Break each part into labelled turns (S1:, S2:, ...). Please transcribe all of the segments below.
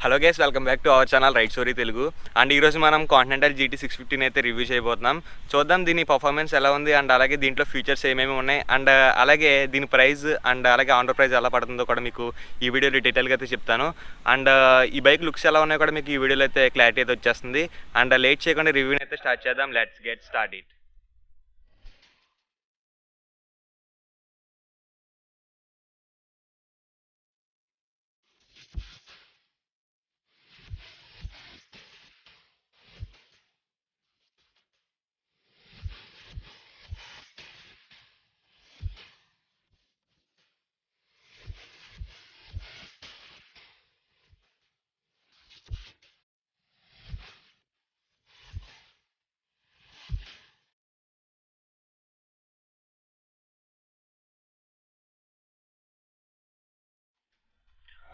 S1: Hello guys, welcome back to our channel right story Telugu. And ఈరోజు మనం continental GT 650 అయితే review చేయబోతున్నాం. చూద్దాం దీని పర్ఫార్మెన్స్ ఎలా ఉంది అండ్ అలాగే దీంట్లో ఫీచర్స్ ఏమేమి ఉన్నాయి అండ్ అలాగే దీని ప్రైస్ అండ్ అలాగే ఆన్ ప్రైస్ ఎలా పడుతుందో కూడా మీకు ఈ వీడియోలో డీటెయిల్గా అయితే చెప్తాను. అండ్ ఈ బైక్ లుక్స్ ఎలా ఉన్నాయో కూడా మీకు ఈ వీడియోలో అయితే క్లారిటీ అయితే వచ్చేస్తుంది. అండ్ లేట్ చేయకుండా రివ్యూని అయితే స్టార్ట్ చేద్దాం. Let's get start it.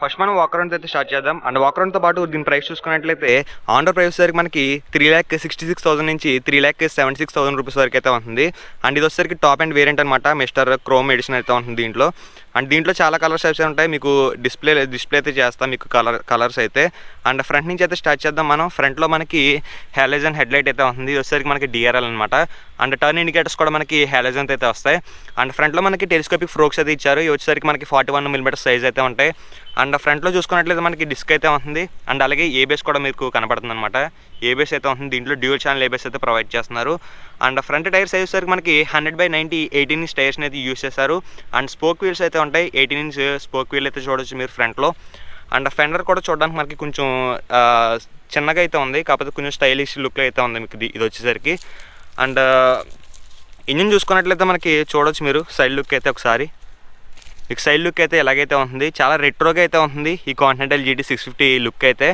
S1: First మనం వాక్ అరౌండ్ అయితే స్టార్ట్ చేద్దాం. అండ్ వాక్ అరౌండ్తో పాటు దీని ప్రైస్ చూసుకున్నట్లయితే ఆన్ ప్రైస్ వరకు మనకి 3,66,000 నుంచి 3,76,000 రూపీస్ వరకు అయితే ఉంటుంది. అండ్ ఇది వచ్చేసరికి టాప్ అండ్ వేరియంట్ అనమాట, మిస్టర్ క్రోమ్ ఎడిషన్ అయితే ఉంటుంది దీంట్లో. అండ్ దీంట్లో చాలా కలర్స్ అయితే ఉంటాయి. మీకు డిస్ప్లే అయితే చేస్తాం మీకు కలర్స్ అయితే. అండ్ ఫ్రంట్ నుంచి అయితే స్టార్ట్ చేద్దాం మనం. ఫ్రంట్లో మనకి హ్యాలోజన్ హెడ్ లైట్ అయితే ఉంటుంది. ఇది వచ్చేసరికి మనకి DRL అనమాట. అండ్ టర్న్ ఇండికేటర్స్ కూడా మనకి హ్యాలోజన్ అయితే వస్తాయి. అండ్ ఫ్రంట్లో మనకి టెలిస్కోపిక్ ఫ్రోక్స్ అయితే ఇచ్చారు. ఇవి వచ్చేసరికి మనకి 41mm సైజ్ అయితే ఉంటాయి. అండ్ ఫ్రంట్లో చూసుకున్నట్లయితే మనకి డిస్క్ అయితే ఉంటుంది. అండ్ అలాగే ఏబిఎస్ కూడా మీకు కనపడుతుంది అనమాట. ఏబిఎస్ అయితే ఉంటుంది దీంట్లో. డ్యూయల్ ఛానల్ ఏబిఎస్ అయితే ప్రొవైడ్ చేస్తున్నారు. అండ్ ఫ్రంట్ టైర్ సైజ్ సరికి మనకి 100/90 18" టైర్స్ని అయితే యూస్ చేశారు. అండ్ స్పోక్ వీల్స్ అయితే ఉంటాయి. 18" స్పోక్ వీల్ అయితే చూడొచ్చు మీరు ఫ్రంట్లో. అండ్ ఫెండర్ కూడా చూడడానికి మనకి కొంచెం చిన్నగా అయితే ఉంది, కాకపోతే కొంచెం స్టైలిష్ లుక్ అయితే ఉంది మీకు ఇది వచ్చేసరికి. అండ్ ఇంజిన్ చూసుకున్నట్లయితే మనకి చూడొచ్చు మీరు సైడ్ లుక్ అయితే ఒకసారి. మీకు సైడ్ లుక్ అయితే ఎలాగైతే ఉంటుంది, చాలా రెట్రోగా అయితే ఉంటుంది ఈ కాంటినెంటల్ GT 650 లుక్ అయితే.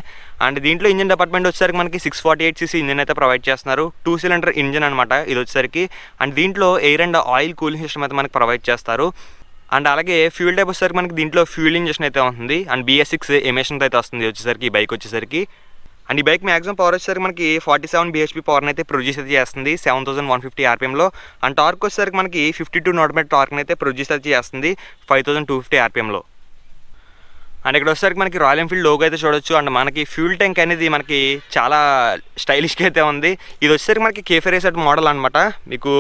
S1: అండ్ దీంట్లో ఇంజిన్ డిపార్ట్మెంట్ వచ్చేసరికి మనకి 648cc ఇంజిన్ అయితే ప్రొవైడ్ చేస్తున్నారు. 2 సిలిండర్ ఇంజిన్ అనమాట ఇది వచ్చేసరికి. అండ్ దీంట్లో air and oil cooling system అయితే మనకి ప్రొవైడ్ చేస్తారు. అండ్ అలాగే ఫ్యూల్ టైప్ వచ్చేసరికి మనకి దీంట్లో ఫ్యూల్ ఇంజెక్షన్ అయితే ఉంటుంది. అండ్ BS6 ఎమిషన్స్ అయితే వస్తుంది వచ్చేసరికి ఈ బైక్ వచ్చేసరికి. అండ్ ఈ బైక్ మ్యాక్సిమం పవర్ వచ్చేసరికి మనకి 47 bhp పవర్ని అయితే ప్రొడ్యూస్ అయితే చేస్తుంది 7150 RPMలో. అండ్ టార్క్ వచ్చేసరికి మనకి 52 Nm టార్క్ని అయితే ప్రొడ్యూస్ అయితే చేస్తుంది 5250 RPMలో. అండ్ ఇక్కడ వచ్చేసరికి మనకి రాయల్ ఎన్ఫీల్డ్ లోగో అయితే చూడొచ్చు. అండ్ మనకి ఫ్యూల్ ట్యాంక్ అనేది మనకి చాలా స్టైలిష్గా అయితే ఉంది. ఇది వచ్చేసరికి మనకి కేఫే రేసర్ మోడల్ అనమాట. మీకు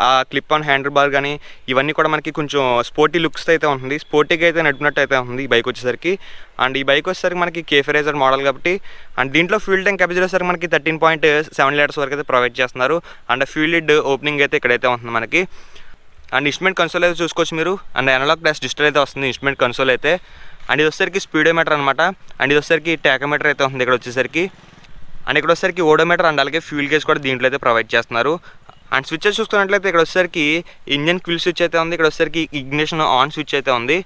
S1: ఆ క్లిప్ ఆన్ హ్యాండిల్ బార్ కానీ ఇవన్నీ కూడా మనకి కొంచెం స్పోర్టీ లుక్స్ అయితే ఉంటుంది. స్పోర్టీగా అయితే నడిపినట్టు అయితే ఉంది ఈ బైక్ వచ్చేసరికి. అండ్ ఈ బైక్ వచ్చేసరికి మనకి కేఫే రేసర్ మోడల్ కాబట్టి. అండ్ దీంట్లో ఫ్యూల్ ట్యాంక్ కెపాసిటీ వచ్చేసరికి మనకి 13.7 లీటర్స్ వరకు అయితే ప్రొవైడ్ చేస్తున్నారు. అండ్ ఫ్యూల్ లిడ్ ఓపెనింగ్ అయితే ఇక్కడైతే ఉంటుంది మనకి. అండ్ ఇన్స్ట్రుమెంట్ కన్సోల్ అయితే చూసుకోవచ్చు మీరు. అండ్ అనలాగ్ ప్లస్ డిజిటల్ అయితే వస్తుంది ఇన్స్ట్రుమెంట్ కన్సోల్ అయితే. అండ్ ఇది వచ్చేసరికి స్పీడోమీటర్ అనమాట. అండ్ ఇది వచ్చేసరికి టాకోమీటర్ అయితే ఉంది ఇక్కడ వచ్చేసరికి. అండ్ ఇక్కడ వచ్చేసరికి ఓడోమీటర్ అండ్ అలాగే ఫ్యూల్ గేజ్ కూడా దీంట్లో అయితే ప్రొవైడ్ చేస్తున్నారు. అండ్ స్విచ్చెస్ చూసుకున్నట్లయితే ఇక్కడ వచ్చేసరికి ఇంజన్ క్విల్ స్విచ్ అయితే ఉంది. ఇక్కడ వచ్చేసరికి ఇగ్నిషన్ ఆన్ స్విచ్ అయితే ఉంది.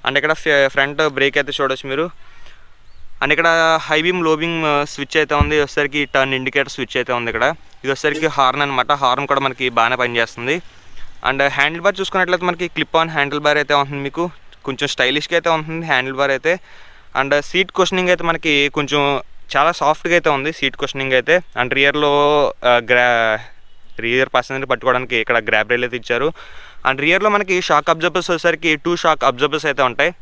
S1: అండ్ ఇక్కడ ఫ్రంట్ బ్రేక్ అయితే చూడవచ్చు మీరు. అండ్ ఇక్కడ హై బీమ్ లో బీమ్ స్విచ్ అయితే ఉంది. వచ్చేసరికి టర్న్ ఇండికేటర్ స్విచ్ అయితే ఉంది ఇక్కడ. ఇది వచ్చేసరికి హార్న్ అనమాట. హార్న్ కూడా మనకి బాగానే పనిచేస్తుంది. అండ్ హ్యాండిల్ బార్ చూసుకున్నట్లయితే మనకి క్లిప్ ఆన్ హ్యాండిల్ బార్ అయితే ఉంటుంది మీకు. కొంచెం స్టైలిష్గా అయితే ఉంటుంది హ్యాండిల్ బార్ అయితే. అండ్ సీట్ కుషనింగ్ అయితే మనకి కొంచెం చాలా సాఫ్ట్గా అయితే ఉంది సీట్ కుషనింగ్ అయితే. అండ్ రియర్లో రియర్ ప్యాసింజర్ పట్టుకోవడానికి ఇక్కడ గ్రాబ్ రైల్ అయితే ఇచ్చారు. అండ్ రియర్లో మనకి షాక్ అబ్జర్బర్స్ వచ్చేసరికి 2 షాక్ అబ్జర్బర్స్ అయితే ఉంటాయి.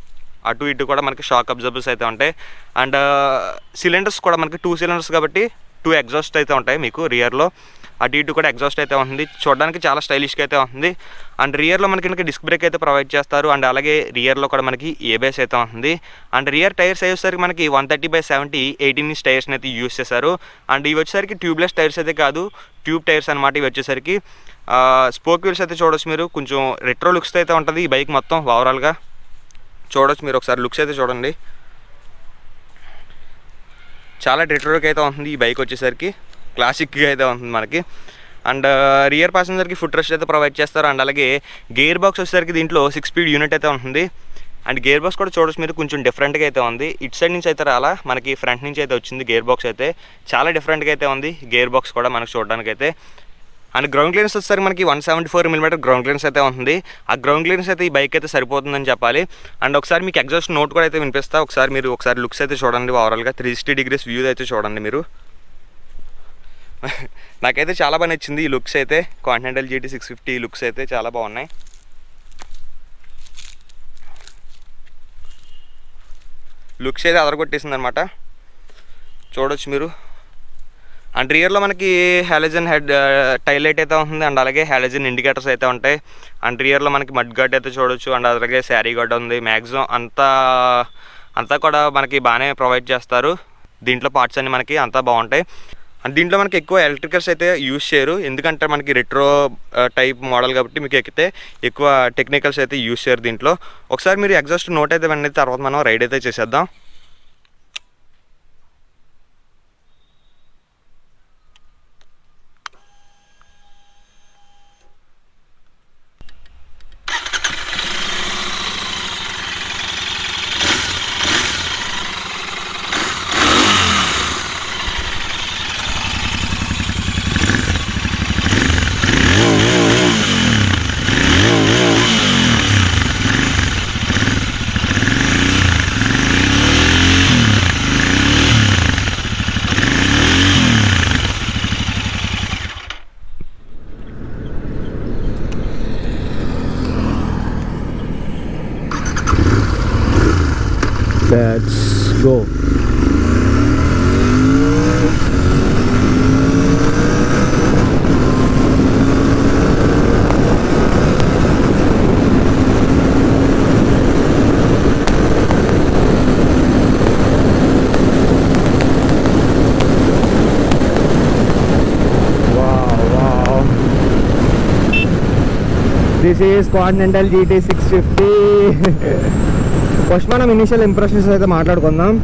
S1: అటు ఇటు కూడా మనకి షాక్ అబ్జర్బర్స్ అయితే ఉంటాయి. అండ్ సిలిండర్స్ కూడా మనకి 2 సిలిండర్స్ కాబట్టి 2 ఎగ్జాస్ట్ అయితే ఉంటాయి మీకు రియర్లో. అటు ఇటు కూడా ఎగ్జాస్ట్ అయితే ఉంటుంది. చూడడానికి చాలా స్టైలిష్గా అయితే ఉంటుంది. అండ్ రియర్లో మనకి డిస్క్ బ్రేక్ అయితే ప్రొవైడ్ చేస్తారు. అండ్ అలాగే రియర్లో కూడా మనకి ఏబిఎస్ అయితే ఉంటుంది. అండ్ రియర్ టైర్స్ వచ్చేసరికి మనకి 130/70 18" టైర్స్ని అయితే యూస్ చేశారు. అండ్ ఇవి వచ్చేసరికి ట్యూబ్లెస్ టైర్స్ అయితే కాదు, ట్యూబ్ టైర్స్ అనమాట ఇవి వచ్చేసరికి. స్పోక్ వీల్స్ అయితే చూడవచ్చు మీరు. కొంచెం రెట్రో లుక్స్ అయితే ఉంటుంది ఈ బైక్ మొత్తం ఓవరాల్గా చూడవచ్చు మీరు. ఒకసారి లుక్స్ అయితే చూడండి, చాలా రెట్రోకి అయితే ఉంటుంది ఈ బైక్ వచ్చేసరికి. క్లాసిక్గా అయితే ఉంటుంది మనకి. అండ్ రియర్ ప్యాసింజర్కి ఫుట్ రెస్ట్ అయితే ప్రొవైడ్ చేస్తారు. అండ్ అలాగే గేర్ బాక్స్ వచ్చేసరికి దీంట్లో 6 స్పీడ్ యూనిట్ అయితే ఉంటుంది. అండ్ గేర్ బాక్స్ కూడా చూడొచ్చు మీరు, కొంచెం డిఫరెంట్గా అయితే ఉంది. ఇటు సైడ్ నుంచి అయితే రాలా, మనకి ఫ్రంట్ నుంచి అయితే వచ్చింది గేర్ బాక్స్ అయితే. చాలా డిఫరెంట్గా అయితే ఉంది గేర్ బాక్స్ కూడా మనకు చూడడానికి అయితే. అండ్ గ్రౌండ్ క్లియరెన్స్ వచ్చేసరికి మనకి 174mm గ్రౌండ్ క్లియరెన్స్ అయితే ఉంటుంది. ఆ గ్రౌండ్ క్లియరెన్స్ అయితే ఈ బైక్ అయితే సరిపోతుందని చెప్పాలి. అండ్ ఒకసారి మీకు ఎగ్జాస్ట్ నోట్ కూడా అయితే వినిపిస్తా. ఒకసారి లుక్స్ అయితే చూడండి ఓవరాల్గా 360 degrees వ్యూ అయితే చూడండి మీరు. నాకైతే చాలా బాగా నచ్చింది ఈ లుక్స్ అయితే. కాంటినెంటల్ GT 650 లుక్స్ అయితే చాలా బాగున్నాయి. లుక్స్ అయితే అదరగొట్టేసింది అనమాట. చూడొచ్చు మీరు. అండ్ రియర్లో మనకి హాలోజన్ టైల్ లైట్ అయితే ఉంటుంది, అండ్ అలాగే హాలోజన్ ఇండికేటర్స్ అయితే ఉంటాయి. అండ్ రియర్లో మనకి మడ్ గార్డ్ అయితే చూడొచ్చు, అండ్ అలాగే శారీ గార్డ్ ఉంది. మ్యాక్సిమం అంతా కూడా మనకి బాగానే ప్రొవైడ్ చేస్తారు. దీంట్లో పార్ట్స్ అన్ని మనకి అంతా బాగుంటాయి. అండ్ దీంట్లో మనకి ఎక్కువ ఎలక్ట్రికల్స్ అయితే యూజ్ చేయరు, ఎందుకంటే మనకి రెట్రో టైప్ మోడల్ కాబట్టి మీకు ఎక్కితే ఎక్కువ టెక్నికల్స్ అయితే యూజ్ చేయరు దీంట్లో. ఒకసారి మీరు ఎగ్జాస్ట్ నోట్ అయితే వినండి, తర్వాత మనం రైడ్ అయితే చేసేద్దాం.
S2: Let's go. Wow. This is Continental GT 650. First మనం ఇనీషియల్ ఇంప్రెషన్స్ అయితే మాట్లాడుకుందాం.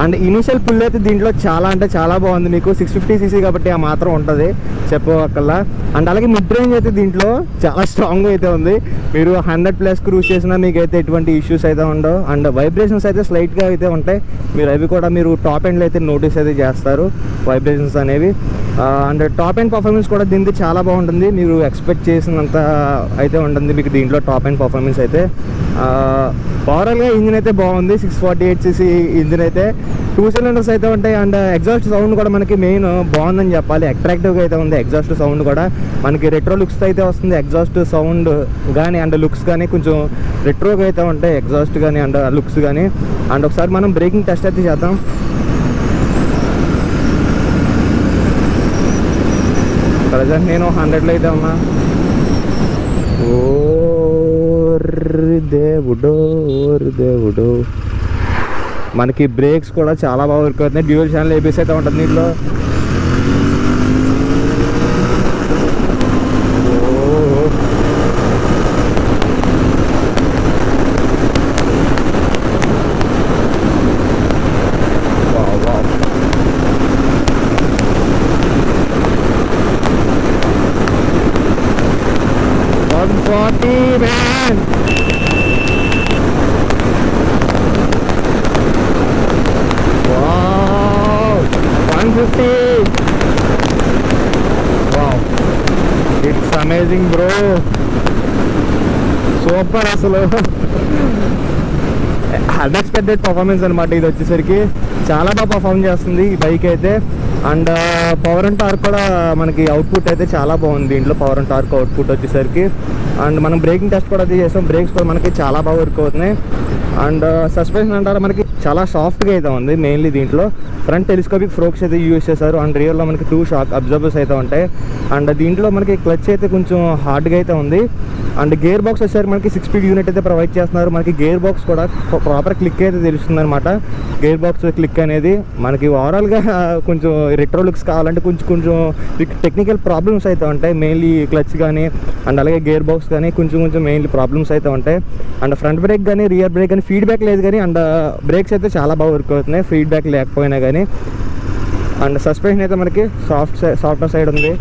S2: అండ్ ఇనీషియల్ పుల్ అయితే దీంట్లో చాలా అంటే చాలా బాగుంది. మీకు 650cc కాబట్టి ఆ మాత్రం ఉంటుంది చెప్పక్కల్లా. అండ్ అలాగే మిడ్ రేంజ్ అయితే దీంట్లో చాలా స్ట్రాంగ్గా అయితే ఉంది. మీరు 100+ క్రూజ్ చేసినా మీకు అయితే ఎటువంటి ఇష్యూస్ అయితే ఉండవు. అండ్ వైబ్రేషన్స్ అయితే స్లైట్గా అయితే ఉంటాయి, మీరు అవి కూడా మీరు టాప్ ఎండ్లో అయితే నోటీస్ అయితే చేస్తారు వైబ్రేషన్స్ అనేవి. అండ్ టాప్ ఎండ్ పర్ఫార్మెన్స్ కూడా దీనికి చాలా బాగుంటుంది, మీరు ఎక్స్పెక్ట్ చేసినంత అయితే ఉంటుంది మీకు దీంట్లో టాప్ ఎండ్ పర్ఫార్మెన్స్ అయితే. ఓవరాల్గా ఇంజిన్ అయితే బాగుంది, 648cc ఇంజిన్ అయితే, 2 cylinders అయితే ఉంటాయి. అండ్ ఎగ్జాస్ట్ సౌండ్ కూడా మనకి మెయిన్ బాగుందని చెప్పాలి, అట్రాక్టివ్గా అయితే ఉంది ఎగ్జాస్ట్ సౌండ్ కూడా. మనకి రెట్రో లుక్స్ అయితే వస్తుంది ఎగ్జాస్ట్ సౌండ్ కానీ, అండ్ లుక్స్ కానీ కొంచెం రెట్రోగా అయితే ఉంటాయి ఎగ్జాస్ట్ కానీ అండ్ లుక్స్ కానీ. అండ్ ఒకసారి మనం బ్రేకింగ్ టెస్ట్ అయితే చేద్దాం. ప్రజెంట్ నేను 100లో అయితే ఉన్నా. దేవుడు మనకి బ్రేక్స్ కూడా చాలా బాగా వర్క్ అవుతున్నాయి. డ్యూయల్ ఛానల్ ఏబిఎస్ అయితే ఉంటుంది దీంట్లో. ఇట్స్ అమేజింగ్ బ్రో, సూపర్ అసలు. అన్ఎక్స్పెక్టెడ్ పర్ఫార్మెన్స్ అనమాట ఇది వచ్చేసరికి. చాలా బాగా పర్ఫార్మ్ చేస్తుంది ఈ బైక్ అయితే. అండ్ పవర్ అండ్ టార్క్ కూడా మనకి అవుట్పుట్ అయితే చాలా బాగుంది దీంట్లో, పవర్ అండ్ టార్క్ అవుట్పుట్ వచ్చేసరికి. అండ్ మనం బ్రేకింగ్ టెస్ట్ కూడా అది చేసాం, బ్రేక్స్ కూడా మనకి చాలా బాగా వర్క్ అవుతున్నాయి. అండ్ సస్పెన్షన్ అంటారా మనకి చాలా సాఫ్ట్గా అయితే ఉంది. మెయిన్లీ దీంట్లో ఫ్రంట్ టెలిస్కోపిక్ ఫ్రోక్స్ అయితే యూజ్ చేశారు. అండ్ రియర్లో మనకి 2 షాక్ అబ్జర్వర్స్ అయితే ఉంటాయి. అండ్ దీంట్లో మనకి క్లచ్ అయితే కొంచెం హార్డ్గా అయితే ఉంది. అండ్ గేర్ బాక్స్ వచ్చేసరికి మనకి 6 స్పీడ్ యూనిట్ అయితే ప్రొవైడ్ చేస్తున్నారు. మనకి గేర్ బాక్స్ కూడా ప్రాపర్ క్లిక్ అయితే తెలుస్తుంది అనమాట. గేర్ బాక్స్ క్లిక్ అనేది మనకి ఓవరాల్గా కొంచెం రెట్రో లుక్స్ కావాలంటే కొంచెం టెక్నికల్ ప్రాబ్లమ్స్ అయితే ఉంటాయి. మెయిన్లీ క్లచ్ కానీ అండ్ అలాగే గేర్ బాక్స్ కానీ కొంచెం మెయిన్లీ ప్రాబ్లమ్స్ అయితే ఉంటాయి. అండ్ ఫ్రంట్ బ్రేక్ కానీ రియర్ బ్రేక్ కానీ ఫీడ్బ్యాక్ లేదు కానీ, అండ్ బ్రేక్స్ అయితే చాలా బాగా వర్క్ అవుతున్నాయి ఫీడ్బ్యాక్ లేకపోయినా కానీ. అండ్ సస్పెన్షన్ అయితే మనకి సాఫ్ట్వేర్ సైడ్ ఉంది.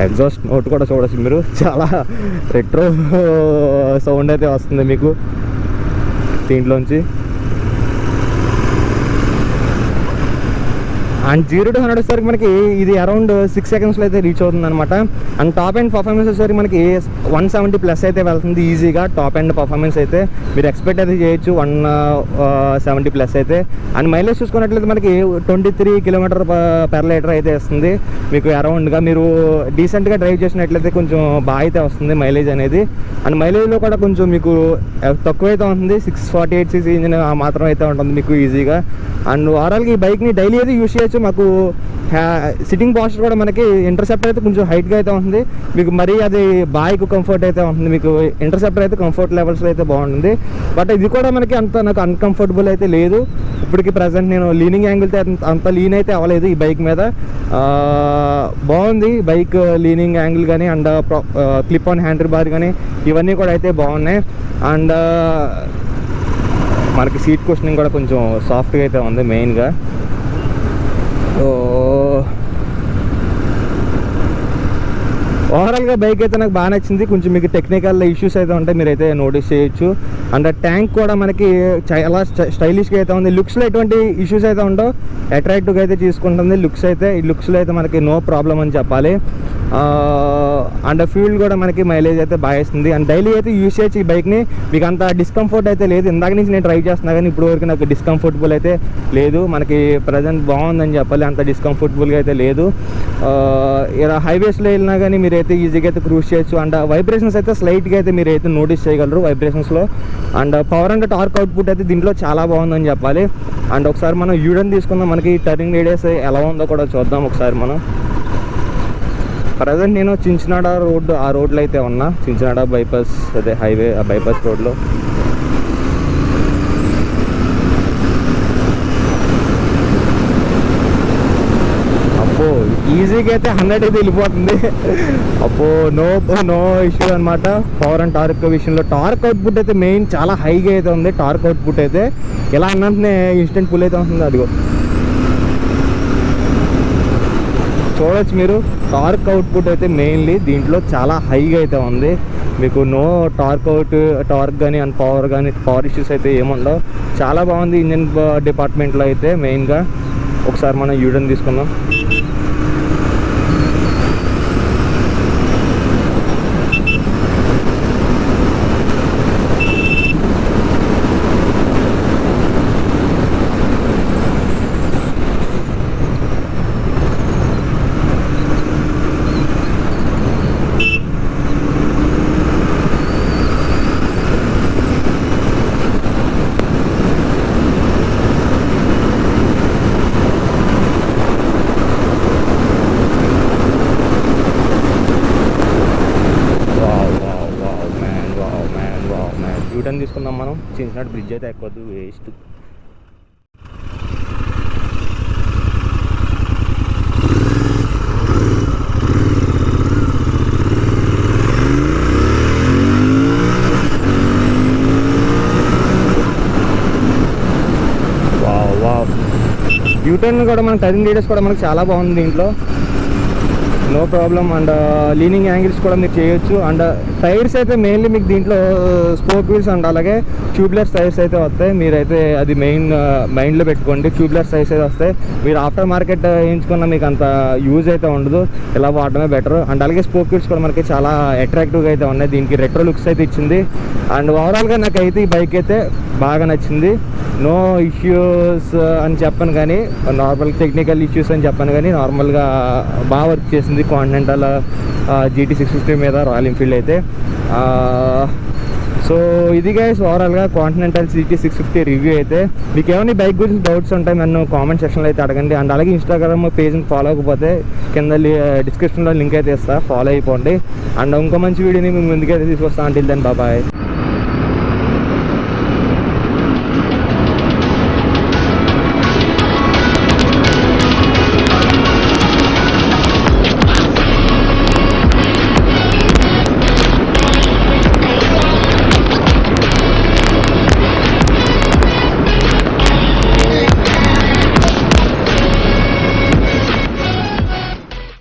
S2: ఎగ్జాస్ట్ నోట్ కూడా చూడొచ్చు మీరు, చాలా రెట్రో సౌండ్ అయితే వస్తుంది మీకు దీంట్లోంచి. అండ్ 0 to 100 వచ్చేసరికి మనకి ఇది అరౌండ్ 6 సెకండ్స్లో అయితే రీచ్ అవుతుంది అనమాట. అండ్ టాప్ అండ్ పర్ఫార్మెన్స్ వచ్చేసరికి మనకి 170+ అయితే వెళ్తుంది ఈజీగా. టాప్ అండ్ పర్ఫార్మెన్స్ అయితే మీరు ఎక్స్పెక్ట్ అయితే చేయొచ్చు 170+ అయితే. అండ్ మైలేజ్ చూసుకున్నట్లయితే మనకి 23 km/L అయితే వస్తుంది మీకు అరౌండ్గా. మీరు డీసెంట్గా డ్రైవ్ చేసినట్లయితే కొంచెం బాగా అయితే వస్తుంది మైలేజ్ అనేది. అండ్ మైలేజ్లో కూడా కొంచెం మీకు తక్కువైతే ఉంటుంది, 648cc ఇంజిన్ మాత్రం అయితే ఉంటుంది మీకు ఈజీగా. అండ్ ఓవరాల్గా ఈ బైక్ని డైలీ అయితే యూస్ చేయొచ్చు. మాకు సిట్టింగ్ పోస్చర్ కూడా మనకి ఇంటర్సెప్టర్ అయితే కొంచెం హైట్గా అయితే ఉంటుంది మీకు, మరీ అది బాగా కంఫర్ట్ అయితే ఉంటుంది మీకు. ఇంటర్సెప్టర్ అయితే కంఫర్ట్ లెవెల్స్లో అయితే బాగుంటుంది, బట్ ఇది కూడా మనకి అంత నాకు అన్కంఫర్టబుల్ అయితే లేదు ఇప్పటికి ప్రజెంట్. నేను లీనింగ్ యాంగిల్తో అంత లీన్ అయితే అవ్వలేదు ఈ బైక్ మీద. బాగుంది బైక్ లీనింగ్ యాంగిల్ కానీ and clip on handle bar కానీ ఇవన్నీ కూడా అయితే బాగున్నాయి. అండ్ మనకి సీట్ కుషనింగ్ కూడా కొంచెం సాఫ్ట్గా అయితే ఉంది మెయిన్గా. ఓవరాల్గా బైక్ అయితే నాకు బాగా నచ్చింది. కొంచెం మీకు టెక్నికల్ ఇష్యూస్ అయితే ఉంటాయి, మీరైతే నోటీస్ చేయొచ్చు. అండ్ ట్యాంక్ కూడా మనకి చాలా స్టైలిష్గా అయితే ఉంది. లుక్స్లో ఎటువంటి ఇష్యూస్ అయితే ఉండవు, అట్రాక్టివ్గా అయితే తీసుకుంటుంది లుక్స్ అయితే. ఈ లుక్స్లో అయితే మనకి నో ప్రాబ్లం అని చెప్పాలి. అండ్ ఫ్యూల్ కూడా మనకి మైలేజ్ అయితే బాగా ఇస్తుంది. అండ్ డైలీ అయితే యూస్ చేయొచ్చు ఈ బైక్ని, మీకు అంత డిస్కంఫర్ట్ అయితే లేదు. ఇందాక నుంచి నేను డ్రైవ్ చేస్తున్నా కానీ ఇప్పుడు వరకు నాకు డిస్కంఫర్టబుల్ అయితే లేదు. మనకి ప్రజెంట్ బాగుందని చెప్పాలి, అంత డిస్కంఫర్టబుల్గా అయితే లేదు. ఇలా హైవేస్లో వెళ్ళినా కానీ మీరైతే ఈజీగా అయితే క్రూజ్ చేయొచ్చు. అండ్ వైబ్రేషన్స్ అయితే స్లైట్గా అయితే మీరైతే నోటీస్ చేయగలరు వైబ్రేషన్స్లో. And power and torque output అయితే దీంట్లో చాలా బాగుందని చెప్పాలి. అండ్ ఒకసారి మనం యూడన్ తీసుకుందాం, మనకి టర్నింగ్ రేడియస్ ఎలా ఉందో కూడా చూద్దాం ఒకసారి మనం. ప్రజెంట్ నేను చించినాడ రోడ్ ఆ రోడ్లో అయితే ఉన్నా, చించినాడ బైపాస్ అదే హైవే ఆ బైపాస్ రోడ్లో. అబ్బో ఈజీగా అయితే 100 అయితే వెళ్ళిపోతుంది. అబ్బో నో ఇష్యూ అనమాట. పవర్ అండ్ టార్క్ విషయంలో టార్క్ అవుట్పుట్ అయితే మెయిన్ చాలా హైగా అయితే ఉంది. టార్క్ అవుట్పుట్ అయితే ఎలా అన్నంతనే ఇన్స్టెంట్ పుల్ అయితే ఉంటుంది. అదిగో చూడొచ్చు మీరు, టార్క్ అవుట్పుట్ అయితే మెయిన్లీ దీంట్లో చాలా హైగా అయితే ఉంది మీకు. నో టార్క్ కానీ అండ్ పవర్ ఇష్యూస్ అయితే ఏముండవు. చాలా బాగుంది ఇంజన్ డిపార్ట్మెంట్లో అయితే మెయిన్గా. ఒకసారి మనం యూడన్ తీసుకుందాం. యూటర్న్ తీసుకుందాం మనం. చిన్ననాటి బ్రిడ్జ్ అయితే ఎక్కొద్దు, వేస్ట్. యూటర్న్ కూడా మన టర్నింగ్ రేడియస్ కూడా మనకు చాలా బాగుంది దీంట్లో, no problem. And leaning angles కూడా మీరు చేయొచ్చు. అండ్ టైర్స్ అయితే మెయిన్లీ మీకు దీంట్లో స్పోక్ వీల్స్ అండ్ అలాగే ట్యూబ్లెస్ టైర్స్ అయితే వస్తాయి. మీరైతే అది మైండ్లో పెట్టుకోండి, ట్యూబ్లెస్ టైర్స్ అయితే వస్తాయి. మీరు ఆఫ్టర్ మార్కెట్ వేయించుకున్న మీకు అంత యూజ్ అయితే ఉండదు, ఇలా వాడడమే బెటర్. అండ్ అలాగే స్పోక్ వీల్స్ కూడా మనకి చాలా అట్రాక్టివ్గా అయితే ఉన్నాయి, దీనికి రెట్రో లుక్స్ అయితే ఇచ్చింది. అండ్ ఓవరాల్గా నాకైతే ఈ బైక్ అయితే బాగా నచ్చింది. నో ఇష్యూస్ అని చెప్పను కానీ, నార్మల్ టెక్నికల్ ఇష్యూస్ అని చెప్పను కానీ నార్మల్గా బాగా వర్క్ చేసింది కాంటినెంటల్ GT 650 మీద రాయల్ ఎన్ఫీల్డ్ అయితే. సో ఇది గైస్ ఓవరాల్గా కాంటినెంటల్ GT 650 రివ్యూ అయితే. మీకు ఏమైనా బైక్ గురించి డౌట్స్ ఉంటాయి నన్ను కామెంట్ సెక్షన్లో అయితే అడగండి. అండ్ అలాగే ఇన్స్టాగ్రామ్ పేజ్ని ఫాలో అవ్వకపోతే కింద డిస్క్రిప్షన్లో లింక్ అయితే ఇస్తా, ఫాలో అయిపోండి. అండ్ ఇంకో మంచి వీడియోని మేము ముందుకైతే తీసుకొస్తాను. Until then bye.